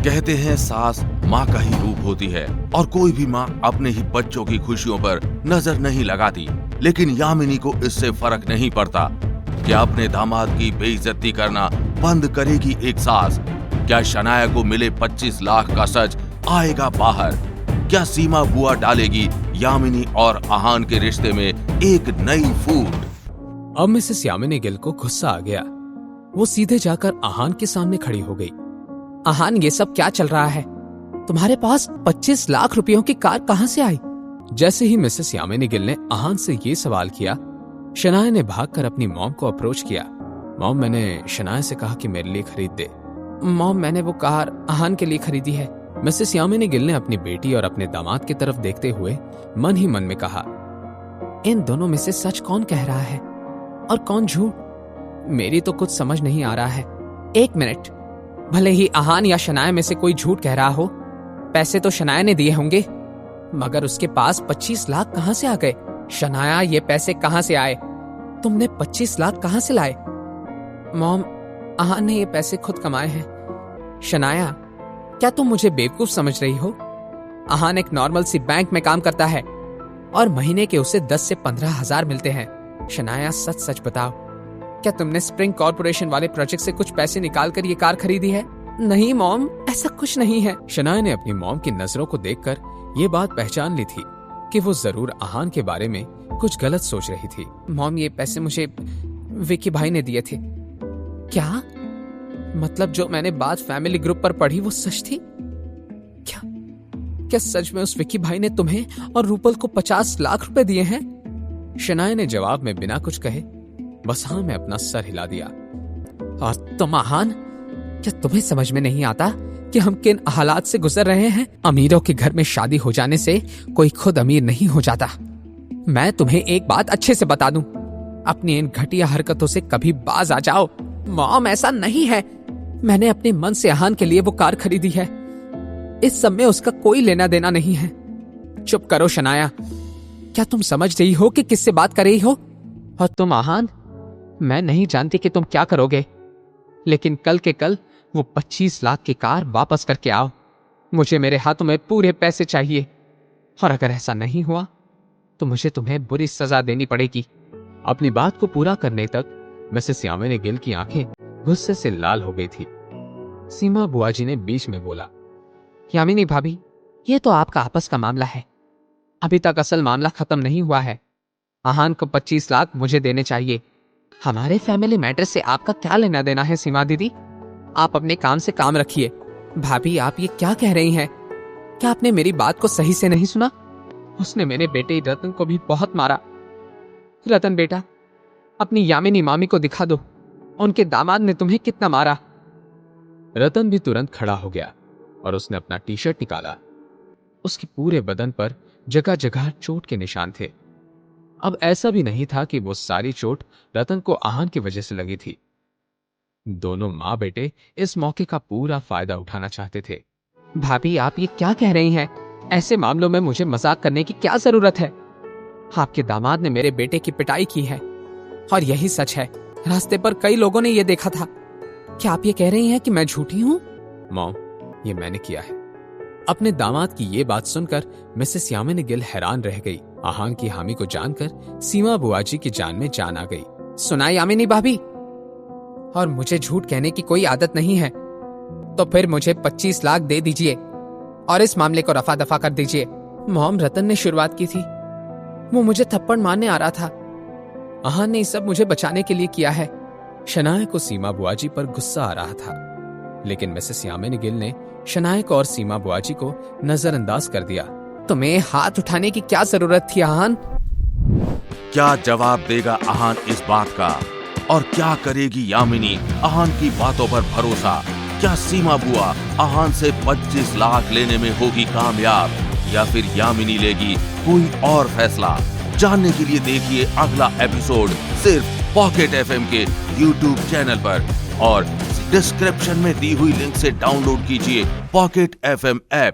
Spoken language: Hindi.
कहते हैं सास माँ का ही रूप होती है और कोई भी माँ अपने ही बच्चों की खुशियों पर नजर नहीं लगाती, लेकिन यामिनी को इससे फर्क नहीं पड़ता। क्या अपने दामाद की बेइज्जती करना बंद करेगी एक सास? क्या शनाया को मिले 25 लाख का सच आएगा बाहर? क्या सीमा बुआ डालेगी यामिनी और आहान के रिश्ते में एक नई फूट? अब मिसेस यामिनी गिल को गुस्सा आ गया। वो सीधे जाकर आहान के सामने खड़ी हो गई। आहान, ये सब क्या चल रहा है? तुम्हारे पास 25 लाख रुपयों की कार कहां से आई? जैसे ही मिसेस यामिनी गिल ने आहान से ये सवाल किया, शनाया ने भागकर अपनी मॉम को अप्रोच किया। मॉम, मैंने शनाया से कहा कि मेरे लिए खरीद दे। मॉम, मैंने वो कार आहान के लिए खरीदी है। मिसेस यामिनी गिल ने अपनी बेटी और अपने दामाद की तरफ देखते हुए मन ही मन में कहा, इन दोनों में से सच कौन कह रहा है और कौन झूठ? मेरी तो कुछ समझ नहीं आ रहा है। एक मिनट, भले ही आहान या शनाया में से कोई झूठ कह रहा हो, पैसे तो शनाया ने दिए होंगे, मगर उसके पास 25 लाख कहां से आ गए? शनाया, ये पैसे कहां से आए? तुमने 25 लाख कहां से लाए? मॉम, आहान ने ये पैसे खुद कमाए हैं। शनाया, क्या तुम मुझे बेवकूफ समझ रही हो? आहान एक नॉर्मल सी बैंक में काम करता है और महीने के उसे 10 से 15 हजार मिलते हैं। शनाया, सच सच बताओ, क्या तुमने स्प्रिंग कॉर्पोरेशन वाले प्रोजेक्ट से कुछ पैसे निकालकर ये कार खरीदी है? नहीं मॉम, ऐसा कुछ नहीं है। शनाया ने अपनी मॉम की नजरों को देखकर ये बात पहचान ली थी कि वो जरूर आहान के बारे में कुछ गलत सोच रही थी। मॉम, ये पैसे मुझे विकी भाई ने दिए थे। क्या मतलब जो मैंने बात फैमिली ग्रुप पर पढ़ी वो सच थी? क्या सच में उस विकी भाई ने तुम्हें और रूपल को 50 लाख रुपए दिए हैं? शनाया ने जवाब में बिना कुछ कहे बस हाँ में अपना सर हिला दिया। और तुम आहान, क्या तुम्हें समझ में नहीं आता कि हम किन हालात से गुजर रहे हैं? अमीरों के घर में शादी हो जाने से कोई खुद अमीर नहीं हो जाता। मैं तुम्हें एक बात अच्छे से बता दूं, अपनी इन घटिया हरकतों से कभी बाज आ जाओ। मॉम, ऐसा नहीं है। मैंने अपने मन से आहान के लिए वो कार खरीदी है। इस सब में उसका कोई लेना देना नहीं है। चुप करो शनाया, क्या तुम समझ रही हो कि किससे बात कर रही हो? और तुम आहान, मैं नहीं जानती कि तुम क्या करोगे, लेकिन कल के कल वो 25 लाख की कार वापस करके आओ। मुझे मेरे हाथों में पूरे पैसे चाहिए, और अगर ऐसा नहीं हुआ तो मुझे तुम्हें बुरी सजा देनी पड़ेगी। अपनी बात को पूरा करने तक मिसेस यामिनी गिल की आंखें गुस्से से लाल हो गई थी। सीमा बुआ जी ने बीच में बोला, यामिनी भाभी, ये तो आपका आपस का मामला है, अभी तक असल मामला खत्म नहीं हुआ है। आहान को 25 लाख मुझे देने चाहिए। हमारे फैमिली मैटर से आपका क्या लेना देना है सीमा दीदी? आप अपने काम से काम रखिए। भाभी, आप ये क्या कह रही हैं? क्या आपने मेरी बात को सही से नहीं सुना? उसने मेरे बेटे रतन को भी बहुत मारा। रतन बेटा, अपनी यामिनी मामी को दिखा दो, उनके दामाद ने तुम्हें कितना मारा। रतन भी तुरंत खड़ा हो गया और उसने अपना टी शर्ट निकाला। उसके पूरे बदन पर जगह जगह चोट के निशान थे। अब ऐसा भी नहीं था कि वो सारी चोट रतन को आहान की वजह से लगी थी। दोनों माँ बेटे इस मौके का पूरा फायदा उठाना चाहते थे। भाभी, आप ये क्या कह रही हैं? ऐसे मामलों में मुझे मजाक करने की क्या जरूरत है? आपके दामाद ने मेरे बेटे की पिटाई की है और यही सच है। रास्ते पर कई लोगों ने ये देखा था। क्या आप ये कह रही हैं कि मैं झूठी हूँ? मॉम, ये मैंने किया है। अपने दामाद की ये बात सुनकर मिसेस यामिनी गिल हैरान रह गई। आहान की हामी को जानकर सीमा बुआ जी की जान में जान आ गई। सुना यामिनी भाभी, और मुझे झूठ कहने की कोई आदत नहीं है, तो फिर मुझे 25 लाख दे दीजिए और इस मामले को रफा दफा कर दीजिए। मॉम, रतन ने शुरुआत की थी। वो मुझे थप्पड़ मारने आ रहा था। आहान ने सब मुझे बचाने के लिए किया है। शनाया को सीमा बुआ जी पर गुस्सा आ रहा था, लेकिन मिसेस यामिनी गिल ने शनाया को और सीमा बुआ जी को नजरअंदाज कर दिया। तुम्हें हाथ उठाने की क्या जरूरत थी आहान? क्या जवाब देगा आहान इस बात का? और क्या करेगी यामिनी आहान की बातों पर भरोसा? क्या सीमा बुआ आहान से 25 लाख लेने में होगी कामयाब, या फिर यामिनी लेगी कोई और फैसला? जानने के लिए देखिए अगला एपिसोड सिर्फ पॉकेट एफएम के यूट्यूब चैनल पर, और डिस्क्रिप्शन में दी हुई लिंक से डाउनलोड कीजिए पॉकेट एफएम ऐप।